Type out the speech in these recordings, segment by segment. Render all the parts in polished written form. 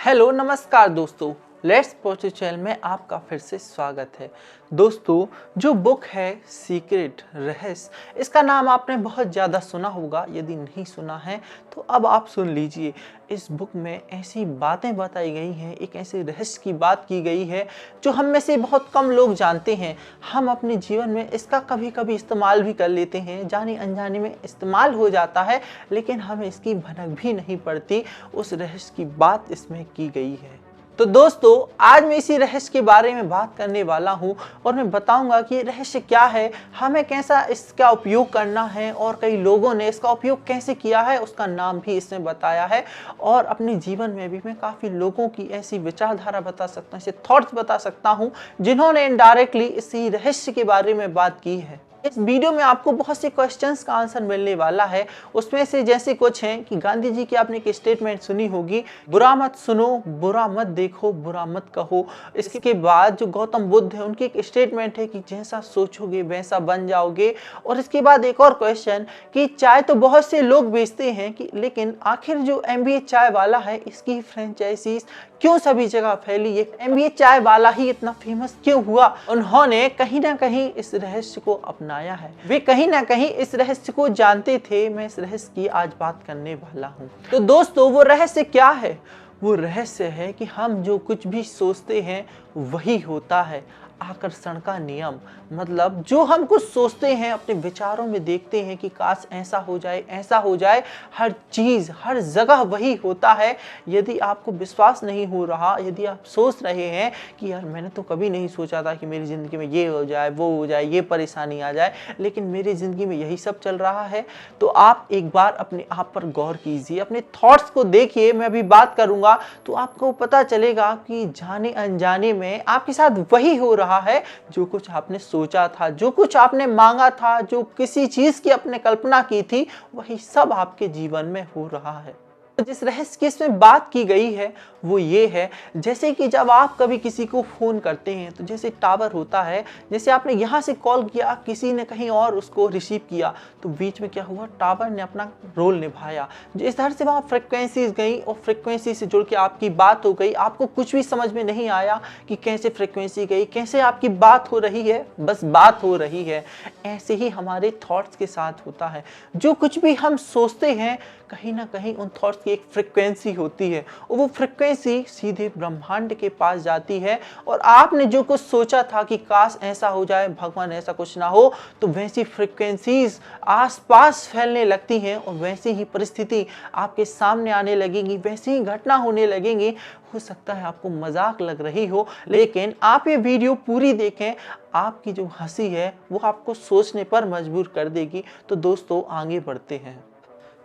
Hello नमस्कार दोस्तों, let's positive channel में आपका फिर से स्वागत है। दोस्तों, जो बुक है सीक्रेट रहस्य, इसका नाम आपने बहुत ज़्यादा सुना होगा। यदि नहीं सुना है तो अब आप सुन लीजिए। इस बुक में ऐसी बातें बताई गई हैं, एक ऐसे रहस्य की बात की गई है जो हम में से बहुत कम लोग जानते हैं। हम अपने जीवन में इसका कभी कभी इस्तेमाल भी कर लेते हैं, जाने अनजाने में इस्तेमाल हो जाता है, लेकिन हमें इसकी भनक भी नहीं पड़ती। उस रहस्य की बात इसमें की गई है। तो दोस्तों, आज मैं इसी रहस्य के बारे में बात करने वाला हूं और मैं बताऊंगा कि ये रहस्य क्या है, हमें कैसा इसका उपयोग करना है और कई लोगों ने इसका उपयोग कैसे किया है उसका नाम भी इसमें बताया है। और अपने जीवन में भी मैं काफ़ी लोगों की ऐसी विचारधारा बता सकता हूँ, ऐसे थॉट्स बता सकता हूँ जिन्होंने इनडायरेक्टली इसी रहस्य के बारे में बात की है। इस वीडियो में आपको बहुत से क्वेश्चंस का आंसर मिलने वाला है। उसमें से जैसे कुछ हैं कि गांधी जी की आपने एक स्टेटमेंट सुनी होगी, बुरा मत सुनो, बुरा मत देखो, बुरा मत कहो। इसके बाद जो गौतम बुद्ध है उनकी एक स्टेटमेंट है कि जैसा सोचोगे वैसा बन जाओगे। और इसके बाद एक और क्वेश्चन कि चाय तो बहुत से लोग बेचते हैं कि लेकिन आखिर जो MBA चाय वाला है इसकी फ्रेंचाइजीज क्यों सभी जगह फैली, ये MBA चाय वाला ही इतना फेमस क्यों हुआ। उन्होंने कहीं ना कहीं इस रहस्य को अपनाया है, वे कहीं ना कहीं इस रहस्य को जानते थे। मैं इस रहस्य की आज बात करने वाला हूँ। तो दोस्तों, वो रहस्य क्या है? वो रहस्य है कि हम जो कुछ भी सोचते हैं वही होता है। आकर्षण का नियम, मतलब जो हम कुछ सोचते हैं, अपने विचारों में देखते हैं कि काश ऐसा हो जाए, ऐसा हो जाए, हर चीज हर जगह वही होता है। यदि आपको विश्वास नहीं हो रहा, यदि आप सोच रहे हैं कि यार मैंने तो कभी नहीं सोचा था कि मेरी जिंदगी में ये हो जाए, वो हो जाए, ये परेशानी आ जाए, लेकिन मेरी जिंदगी में यही सब चल रहा है, तो आप एक बार अपने आप पर गौर कीजिए, अपने थॉट्स को देखिए। मैं अभी बात करूंगा तो आपको पता चलेगा कि जाने अनजाने में आपके साथ वही हो रहा है जो कुछ आपने सोचा था, जो कुछ आपने मांगा था, जो किसी चीज की आपने कल्पना की थी, वही सब आपके जीवन में हो रहा है। जिस रहस्य की इसमें बात की गई है वो ये है, जैसे कि जब आप कभी किसी को फोन करते हैं तो जैसे टावर होता है, जैसे आपने यहाँ से कॉल किया, किसी ने कहीं और उसको रिसीव किया, तो बीच में क्या हुआ, टावर ने अपना रोल निभाया। जिस तरह से वहाँ फ्रिक्वेंसीज गई और फ्रिक्वेंसी से जुड़ के आपकी बात हो गई, आपको कुछ भी समझ में नहीं आया कि कैसे फ्रिक्वेंसी गई, कैसे आपकी बात हो रही है, बस बात हो रही है। ऐसे ही हमारे थॉट्स के साथ होता है। जो कुछ भी हम सोचते हैं कहीं ना कहीं उन थॉट्स की एक फ्रिक्वेंसी होती है और वो फ्रिक्वेंसी सीधे ब्रह्मांड के पास जाती है। और आपने जो कुछ सोचा था कि काश ऐसा हो जाए, भगवान ऐसा कुछ ना हो, तो वैसी फ्रिक्वेंसीज आसपास फैलने लगती हैं और वैसी ही परिस्थिति आपके सामने आने लगेगी, वैसी ही घटना होने लगेंगी। हो सकता है आपको मजाक लग रही हो, लेकिन आप ये वीडियो पूरी देखें, आपकी जो हंसी है वो आपको सोचने पर मजबूर कर देगी। तो दोस्तों, आगे बढ़ते हैं।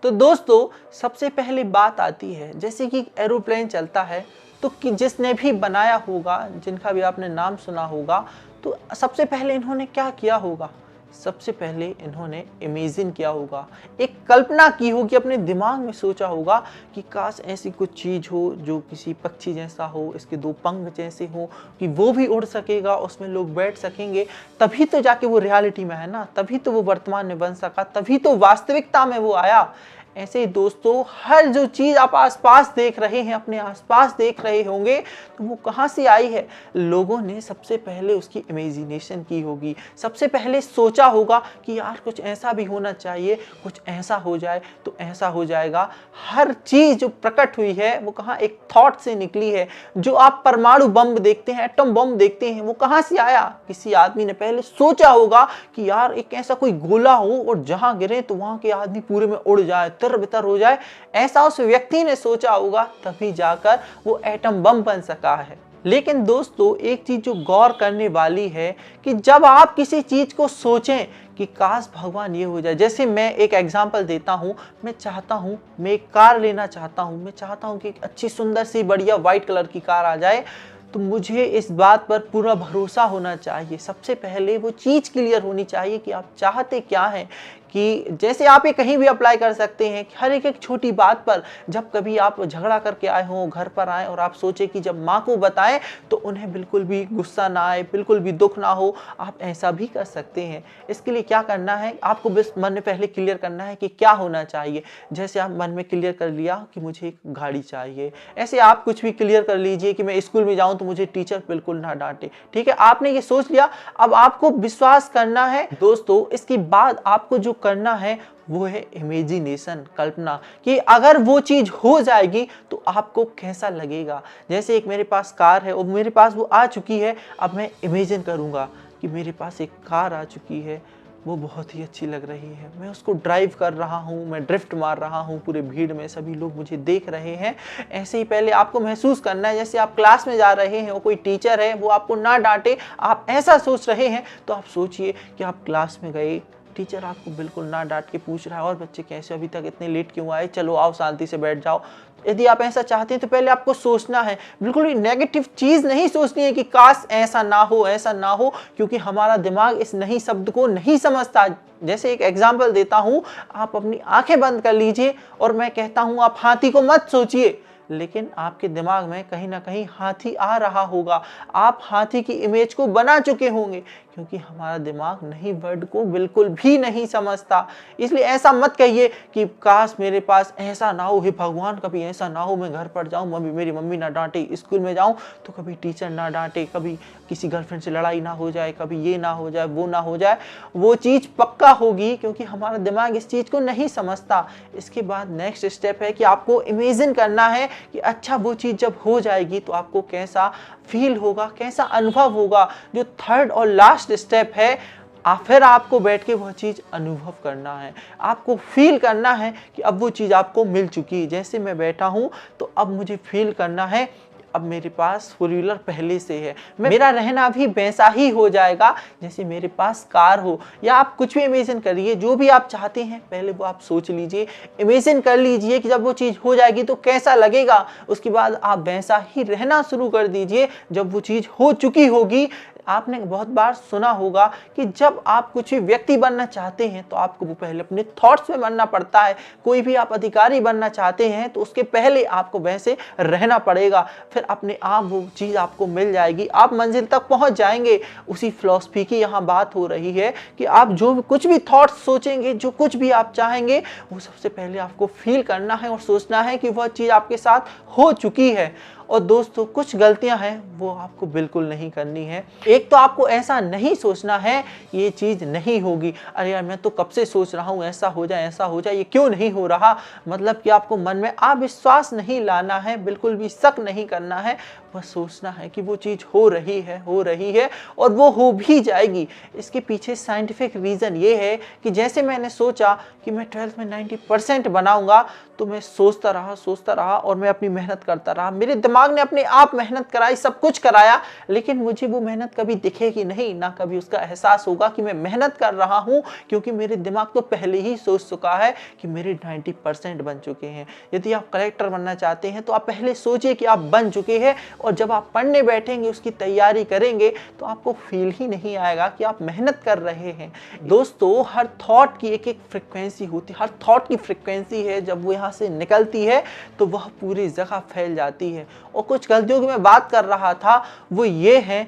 तो दोस्तों, सबसे पहले बात आती है, जैसे कि एरोप्लेन चलता है तो कि जिसने भी बनाया होगा, जिनका भी आपने नाम सुना होगा, तो सबसे पहले इन्होंने क्या किया होगा? सबसे पहले इन्होंने इमेजिन किया होगा, एक कल्पना की होगी, अपने दिमाग में सोचा होगा कि काश ऐसी कुछ चीज़ हो जो किसी पक्षी जैसा हो, इसके दो पंख जैसे हो, कि वो भी उड़ सकेगा, उसमें लोग बैठ सकेंगे। तभी तो जाके वो रियलिटी में है ना, तभी तो वो वर्तमान में बन सका, तभी तो वास्तविकता में वो आया। ऐसे ही दोस्तों, हर जो चीज़ आप आसपास देख रहे हैं, अपने आसपास देख रहे होंगे, तो वो कहाँ से आई है? लोगों ने सबसे पहले उसकी इमेजिनेशन की होगी, सबसे पहले सोचा होगा कि यार कुछ ऐसा भी होना चाहिए, कुछ ऐसा हो जाए तो ऐसा हो जाएगा। हर चीज़ जो प्रकट हुई है वो कहाँ, एक थॉट से निकली है। जो आप परमाणु बम देखते हैं, एटम बम देखते हैं, वो कहाँ से आया? किसी आदमी ने पहले सोचा होगा कि यार एक ऐसा कोई गोला हो और जहाँ गिरे तो वहाँ के आदमी पूरे में उड़ जाए, बितर हो जाए, ऐसा उस व्यक्ति ने सोचा होगा, तभी जाकर वो एटम बम बन सका है। लेकिन दोस्तों, एक चीज जो गौर करने वाली है कि जब आप किसी चीज को सोचें कि काश भगवान ये हो जाए, जैसे मैं एक एग्जांपल देता हूँ, मैं चाहता हूँ, मैं एक कार लेना चाहता हूँ, मैं चाहता हूँ कि एक अच्छी सुंदर सी बढ़िया व्हाइट कलर की कार आ जाए, तो मुझे इस बात पर पूरा भरोसा होना चाहिए। सबसे पहले वो चीज़ क्लियर होनी चाहिए कि आप चाहते क्या हैं, कि जैसे आप ये कहीं भी अप्लाई कर सकते हैं कि हर एक छोटी बात पर जब कभी आप झगड़ा करके आए हो, घर पर आए और आप सोचे कि जब माँ को बताएं तो उन्हें बिल्कुल भी गुस्सा ना आए, बिल्कुल भी दुख ना हो, आप ऐसा भी कर सकते हैं। इसके लिए क्या करना है, आपको बस मन में पहले क्लियर करना है कि क्या होना चाहिए। जैसे आप मन में क्लियर कर लिया कि मुझे एक गाड़ी चाहिए, ऐसे आप कुछ भी क्लियर कर लीजिए कि मैं स्कूल में जाऊं तो मुझे टीचर बिल्कुल ना डांटे। ठीक है, आपने ये सोच लिया, अब आपको विश्वास करना है दोस्तों। इसके बाद आपको जो करना है वो है इमेजिनेशन, कल्पना, कि अगर वो चीज हो जाएगी तो आपको कैसा लगेगा। जैसे एक मेरे पास कार है और मेरे पास वो आ चुकी है, अब मैं इमेजिन करूंगा कि मेरे पास एक कार आ चुकी है, वो बहुत ही अच्छी लग रही है, मैं उसको ड्राइव कर रहा हूँ, मैं ड्रिफ्ट मार रहा हूँ पूरे भीड़ में, सभी लोग मुझे देख रहे हैं। ऐसे ही पहले आपको महसूस करना है जैसे आप क्लास में जा रहे हैं और कोई टीचर है वो आपको ना डांटे, आप ऐसा सोच रहे हैं। तो आप सोचिए कि आप क्लास में गए, टीचर आपको बिल्कुल ना डांट के पूछ रहा है, और बच्चे कैसे अभी तक इतने लेट क्यों आए, चलो आओ शांति से बैठ जाओ। यदि आप ऐसा चाहते हैं तो पहले आपको सोचना है, बिल्कुल भी नेगेटिव चीज नहीं सोचनी है कि काश ऐसा ना हो, ऐसा ना हो, क्योंकि हमारा दिमाग इस नहीं शब्द को नहीं समझता। जैसे एक एग्जांपल देता हूं, आप अपनी आंखें बंद कर लीजिए और मैं कहता हूं आप हाथी को मत सोचिए, लेकिन आपके दिमाग में कहीं ना कहीं हाथी आ रहा होगा, आप हाथी की इमेज को बना चुके होंगे, क्योंकि हमारा दिमाग नहीं वर्ड को बिल्कुल भी नहीं समझता। इसलिए ऐसा मत कहिए कि काश मेरे पास ऐसा ना हो, हे भगवान कभी ऐसा ना हो, मैं घर पर जाऊं मेरी मम्मी ना डांटे, स्कूल में जाऊं तो कभी टीचर ना डांटे, कभी किसी गर्लफ्रेंड से लड़ाई ना हो जाए, कभी ये ना हो जाए, वो ना हो जाए। वो चीज पक्का होगी क्योंकि हमारा दिमाग इस चीज को नहीं समझता। इसके बाद नेक्स्ट स्टेप है कि आपको इमेजिन करना है कि अच्छा वो चीज जब हो जाएगी तो आपको कैसा फील होगा, कैसा अनुभव होगा। जो थर्ड और लास्ट स्टेप है, फिर आपको बैठ के वह चीज अनुभव करना है, आपको फील करना है कि अब वो चीज आपको मिल चुकी है। जैसे मैं बैठा हूं तो अब मुझे फील करना है अब मेरे पास फोर व्हीलर पहले से है, मेरा रहना भी वैसा ही हो जाएगा जैसे मेरे पास कार हो। या आप कुछ भी इमेजिन करिए, जो भी आप चाहते हैं पहले वो आप सोच लीजिए, इमेजिन कर लीजिए कि जब वो चीज़ हो जाएगी तो कैसा लगेगा। उसके बाद आप वैसा ही रहना शुरू कर दीजिए जब वो चीज़ हो चुकी होगी। आपने बहुत बार सुना होगा कि जब आप कुछ भी व्यक्ति बनना चाहते हैं तो आपको वो पहले अपने थॉट्स में बनना पड़ता है। कोई भी आप अधिकारी बनना चाहते हैं तो उसके पहले आपको वैसे रहना पड़ेगा, फिर अपने आप वो चीज़ आपको मिल जाएगी, आप मंजिल तक पहुंच जाएंगे। उसी फिलॉसफी की यहाँ बात हो रही है कि आप जो कुछ भी थॉट्स सोचेंगे, जो कुछ भी आप चाहेंगे, वो सबसे पहले आपको फील करना है और सोचना है कि वह चीज़ आपके साथ हो चुकी है। और दोस्तों कुछ गलतियां हैं वो आपको बिल्कुल नहीं करनी है। एक तो आपको ऐसा नहीं सोचना है ये चीज़ नहीं होगी, अरे यार मैं तो कब से सोच रहा हूँ ऐसा हो जाए ऐसा हो जाए, ये क्यों नहीं हो रहा। मतलब कि आपको मन में अविश्वास नहीं लाना है, बिल्कुल भी शक नहीं करना है, बस सोचना है कि वो चीज़ हो रही है और वो हो भी जाएगी। इसके पीछे साइंटिफिक रीज़न ये है कि जैसे मैंने सोचा कि मैं 12th में 90% बनाऊंगा, तो मैं सोचता रहा और मैं अपनी मेहनत करता रहा। मेरे दिमाग ने अपने आप मेहनत कराई, सब कुछ कराया, लेकिन मुझे वो मेहनत कभी दिखेगी नहीं, ना कभी उसका एहसास होगा कि मैं मेहनत कर रहा हूँ, क्योंकि मेरे दिमाग तो पहले ही सोच चुका है कि मेरे 90% बन चुके हैं। यदि आप कलेक्टर बनना चाहते हैं तो आप पहले सोचिए कि आप बन चुके हैं, और जब आप पढ़ने बैठेंगे, उसकी तैयारी करेंगे, तो आपको फील ही नहीं आएगा कि आप मेहनत कर रहे हैं। दोस्तों हर थॉट की एक फ्रिक्वेंसी होती है, हर थॉट की फ्रिक्वेंसी है, जब वो यहाँ से निकलती है तो वह पूरी जगह फैल जाती है। और कुछ गलतियों की मैं बात कर रहा था वो ये है,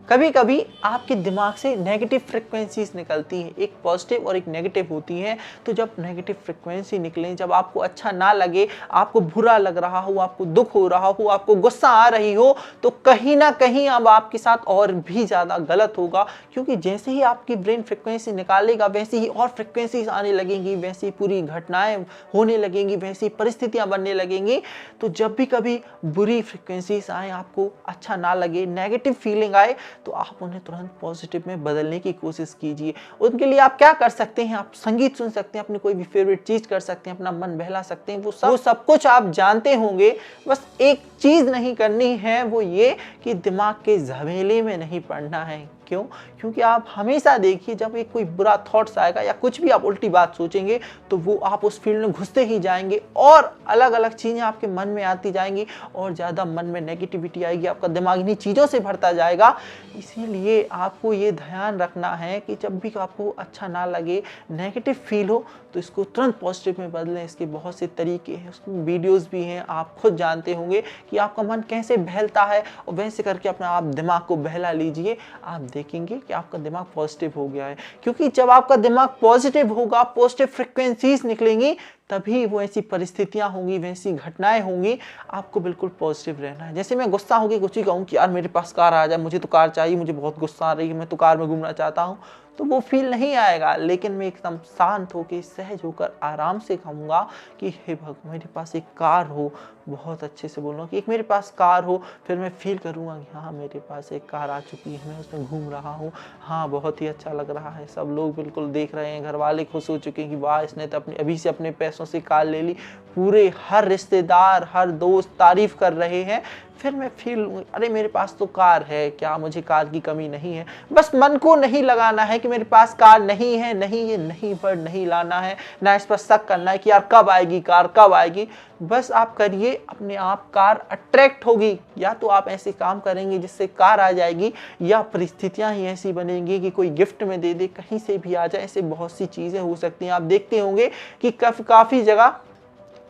कभी कभी आपके दिमाग से नेगेटिव फ्रिक्वेंसीज निकलती हैं, एक पॉजिटिव और एक नेगेटिव होती हैं। तो जब नेगेटिव फ्रिक्वेंसी निकले, जब आपको अच्छा ना लगे, आपको बुरा लग रहा हो, आपको दुख हो रहा हो, आपको गुस्सा आ रही हो, तो कहीं ना कहीं अब आपके साथ और भी ज़्यादा गलत होगा। क्योंकि जैसे ही आपकी ब्रेन फ्रिक्वेंसी निकालेगा वैसे ही और फ्रिक्वेंसीज आने लगेंगी, वैसे ही पूरी घटनाएं होने लगेंगी, वैसी परिस्थितियाँ बनने लगेंगी। तो जब भी कभी बुरी फ्रिक्वेंसीज आए, आपको अच्छा ना लगे, नेगेटिव फीलिंग आए, तो आप उन्हें तुरंत पॉजिटिव में बदलने की कोशिश कीजिए। उनके लिए आप क्या कर सकते हैं, आप संगीत सुन सकते हैं, अपनी कोई भी फेवरेट चीज कर सकते हैं, अपना मन बहला सकते हैं, वो सब कुछ आप जानते होंगे। बस एक चीज नहीं करनी है, वो ये कि दिमाग के झमेले में नहीं पड़ना है। क्यों? क्योंकि आप हमेशा देखिए जब एक कोई बुरा थॉट्स आएगा या कुछ भी आप उल्टी बात सोचेंगे तो वो आप उस फील्ड में घुसते ही जाएंगे और अलग अलग चीज़ें आपके मन में आती जाएंगी और ज़्यादा मन में नेगेटिविटी आएगी, आपका दिमाग इन्हीं चीज़ों से भरता जाएगा। इसीलिए आपको ये ध्यान रखना है कि जब भी आपको अच्छा ना लगे, नेगेटिव फील हो, तो इसको तुरंत पॉजिटिव में बदलें। इसके बहुत से तरीके हैं, उसमें वीडियोस भी हैं, आप खुद जानते होंगे कि आपका मन कैसे बहलता है और वैसे करके अपना आप दिमाग को बहला लीजिए। आप देखेंगे कि आपका दिमाग पॉजिटिव हो गया है, क्योंकि जब आपका दिमाग पॉजिटिव होगा, पॉजिटिव फ्रिक्वेंसीज निकलेंगी, तभी वो ऐसी परिस्थितियां होंगी, वैसी घटनाएं होंगी। आपको बिल्कुल पॉजिटिव रहना है। जैसे मैं गुस्सा होगी कुछ ही कहूँ कि यार मेरे पास कार आ जाए, मुझे तो कार चाहिए, मुझे बहुत गुस्सा आ रही है, मैं तो कार में घूमना चाहता हूँ, तो वो फील नहीं आएगा। लेकिन मैं एकदम शांत होकर, सहज होकर, आराम से कहूँगा कि हे भगवान मेरे पास एक कार हो, बहुत अच्छे से बोलूँगा कि एक मेरे पास कार हो, फिर मैं फील करूँगा कि हाँ मेरे पास एक कार आ चुकी है, मैं उसमें घूम रहा हूँ, हाँ बहुत ही अच्छा लग रहा है, सब लोग बिल्कुल देख रहे हैं, घर वाले खुश हो चुके हैं कि वाह इसने तो अपनी अभी से अपने पैसों से कार ले ली, पूरे हर रिश्तेदार, हर दोस्त तारीफ कर रहे हैं। फिर मैं फील अरे मेरे पास तो कार है, क्या मुझे कार की कमी नहीं है। बस मन को नहीं लगाना है कि मेरे पास कार नहीं है, नहीं ये नहीं पर नहीं लाना है, ना इस पर शक करना है कि यार कब आएगी कार, कब आएगी। बस आप करिए, अपने आप कार अट्रैक्ट होगी। या तो आप ऐसे काम करेंगे जिससे कार आ जाएगी, या परिस्थितियां ही ऐसी बनेंगी कि कोई गिफ्ट में दे दे, कहीं से भी आ जाए। ऐसे बहुत सी चीज़ें हो सकती हैं। आप देखते होंगे कि काफ़ी जगह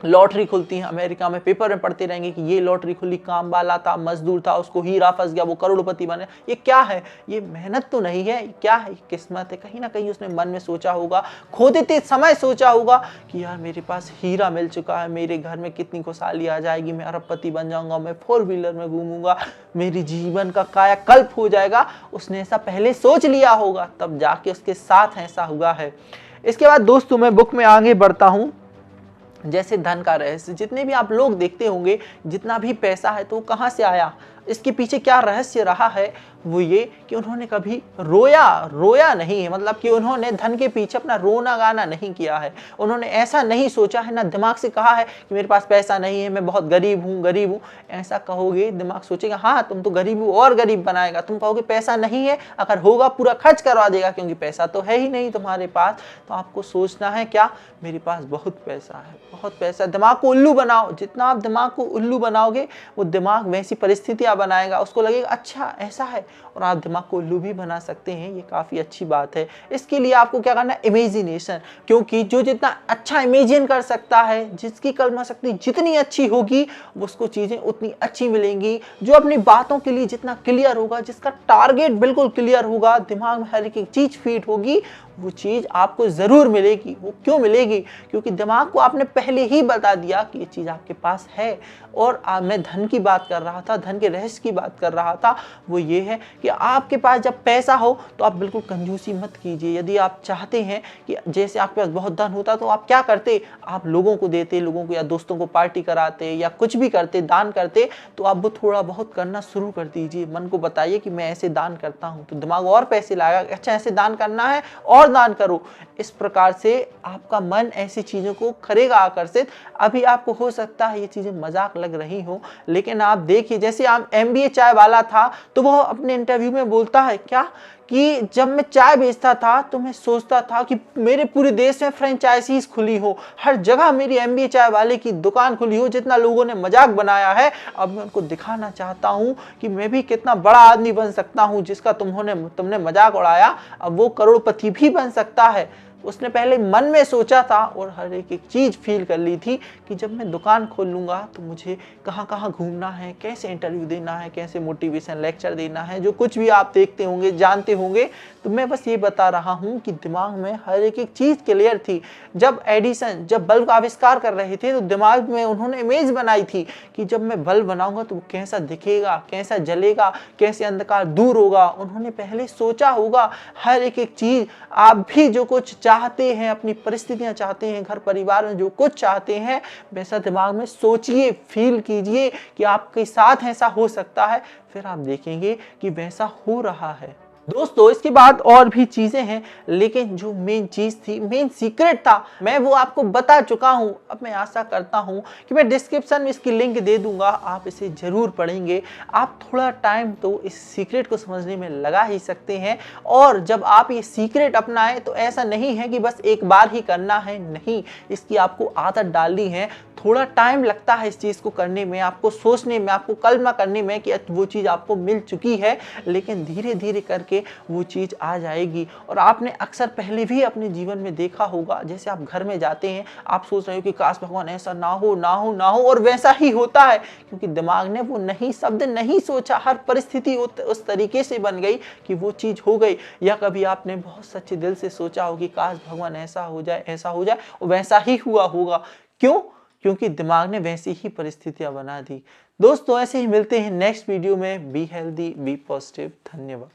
लॉटरी खुलती है। अमेरिका में पेपर में पढ़ते रहेंगे कि ये लॉटरी खुली, काम वाला था, मजदूर था, उसको हीरा फंस गया, वो करोड़पति बने। ये क्या है? ये मेहनत तो नहीं है, क्या है? किस्मत है। कहीं ना कहीं उसने मन में सोचा होगा, खो देते समय सोचा होगा कि यार मेरे पास हीरा मिल चुका है, मेरे घर में कितनी खुशहाली आ जाएगी, मैं अरबपति बन जाऊंगा, मैं 4 व्हीलर में घूमूंगा, मेरी जीवन का कायाकल्प हो जाएगा। उसने ऐसा पहले सोच लिया होगा, तब जाके उसके साथ ऐसा हुआ है। इसके बाद दोस्तों मैं बुक में आगे बढ़ता हूँ। जैसे धन का रहस्य, जितने भी आप लोग देखते होंगे, जितना भी पैसा है तो वो कहाँ से आया, इसके पीछे क्या रहस्य रहा है, वो ये कि उन्होंने कभी रोया नहीं है। मतलब कि उन्होंने धन के पीछे अपना रोना गाना नहीं किया है। उन्होंने ऐसा नहीं सोचा है, ना दिमाग से कहा है कि मेरे पास पैसा नहीं है, मैं बहुत गरीब हूँ। ऐसा कहोगे दिमाग सोचेगा हाँ तुम तो गरीब हो और गरीब बनाएगा। तुम कहोगे पैसा नहीं है, अगर होगा पूरा खर्च करवा देगा, क्योंकि पैसा तो है ही नहीं तुम्हारे पास। तो आपको सोचना है क्या, मेरे पास बहुत पैसा है, बहुत पैसा। दिमाग को उल्लू बनाओ, जितना आप दिमाग को उल्लू बनाओगे वो दिमाग वैसी परिस्थितियां बनाएगा, उसको लगेगा अच्छा ऐसा है, और आप दिमाग को उल्लू भी बना सकते हैं। ये काफ़ी अच्छी बात है। इसके लिए आपको क्या करना है, इमेजिनेशन। क्योंकि जो जितना अच्छा इमेजिन कर सकता है, जिसकी कल्पना शक्ति जितनी अच्छी होगी, उसको चीज़ें उतनी अच्छी मिलेंगी। जो अपनी बातों के लिए जितना क्लियर होगा, जिसका टारगेट बिल्कुल क्लियर होगा, दिमाग में हर एक चीज़ फिट होगी, वो चीज़ आपको ज़रूर मिलेगी। वो क्यों मिलेगी? क्योंकि दिमाग को आपने पहले ही बता दिया कि ये चीज़ आपके पास है। और मैं धन की बात कर रहा था, धन के रहस्य की बात कर रहा था। वो ये है कि आपके पास जब पैसा हो तो आप बिल्कुल कंजूसी मत कीजिए। यदि आप चाहते हैं कि जैसे आपके पास बहुत धन होता तो आप क्या करते, आप लोगों को देते, लोगों को या दोस्तों को पार्टी कराते या कुछ भी करते, दान करते। तो आप वो थोड़ा बहुत करना शुरू कर दीजिए। मन को बताइए कि मैं ऐसे दान करता हूँ, तो दिमाग और पैसे लाएगा। अच्छा ऐसे दान करना है और दान करो। इस प्रकार से आपका मन ऐसी चीजों को करेगा आकर्षित। अभी आपको हो सकता है ये चीजें मजाक लग रही हो, लेकिन आप देखिए जैसे आप MBA चाय वाला था, तो वो अपने इंटरव्यू में बोलता है क्या कि जब मैं चाय बेचता था तो मैं सोचता था कि मेरे पूरे देश में फ्रेंचाइजीज खुली हो, हर जगह मेरी MBA चाय वाले की दुकान खुली हो। जितना लोगों ने मजाक बनाया है, अब मैं उनको दिखाना चाहता हूँ कि मैं भी कितना बड़ा आदमी बन सकता हूँ। जिसका तुमने मजाक उड़ाया, अब वो करोड़पति भी बन सकता है। उसने पहले मन में सोचा था और हर एक चीज़ फील कर ली थी कि जब मैं दुकान खोल लूँगा तो मुझे कहाँ कहाँ घूमना है, कैसे इंटरव्यू देना है, कैसे मोटिवेशन लेक्चर देना है, जो कुछ भी आप देखते होंगे, जानते होंगे। तो मैं बस ये बता रहा हूँ कि दिमाग में हर एक चीज़ क्लियर थी। जब एडिसन जब बल्ब का आविष्कार कर रहे थे तो दिमाग में उन्होंने इमेज बनाई थी कि जब मैं बल्ब बनाऊंगा तो वो कैसा दिखेगा, कैसा जलेगा, कैसे अंधकार दूर होगा। उन्होंने पहले सोचा होगा हर एक चीज़। आप भी जो कुछ चाहते हैं, अपनी परिस्थितियां चाहते हैं, घर परिवार में जो कुछ चाहते हैं, वैसा दिमाग में सोचिए, फील कीजिए कि आपके साथ ऐसा हो सकता है। फिर आप देखेंगे कि वैसा हो रहा है। दोस्तों इसके बाद और भी चीजें हैं, लेकिन जो मेन चीज थी, मेन सीक्रेट था, मैं वो आपको बता चुका हूं। अब मैं आशा करता हूं कि मैं डिस्क्रिप्शन में इसकी लिंक दे दूंगा, आप इसे जरूर पढ़ेंगे। आप थोड़ा टाइम तो इस सीक्रेट को समझने में लगा ही सकते हैं। और जब आप ये सीक्रेट अपनाएं तो ऐसा नहीं है कि बस एक बार ही करना है, नहीं, इसकी आपको आदत डालनी है। थोड़ा टाइम लगता है इस चीज़ को करने में, आपको सोचने में, आपको कल्पना करने में कि वो चीज़ आपको मिल चुकी है, लेकिन धीरे धीरे करके वो चीज़ आ जाएगी। और आपने अक्सर पहले भी अपने जीवन में देखा होगा, जैसे आप घर में जाते हैं, आप सोच रहे हो कि काश भगवान ऐसा ना हो ना हो ना हो, और वैसा ही होता है, क्योंकि दिमाग ने वो नहीं शब्द नहीं सोचा, हर परिस्थिति उस तरीके से बन गई कि वो चीज़ हो गई। या कभी आपने बहुत सच्चे दिल से सोचा हो कि काश भगवान ऐसा हो जाए, ऐसा हो जाए, और वैसा ही हुआ होगा। क्यों? क्योंकि दिमाग ने वैसी ही परिस्थितियां बना दी। दोस्तों ऐसे ही मिलते हैं नेक्स्ट वीडियो में। Be healthy, be positive. धन्यवाद।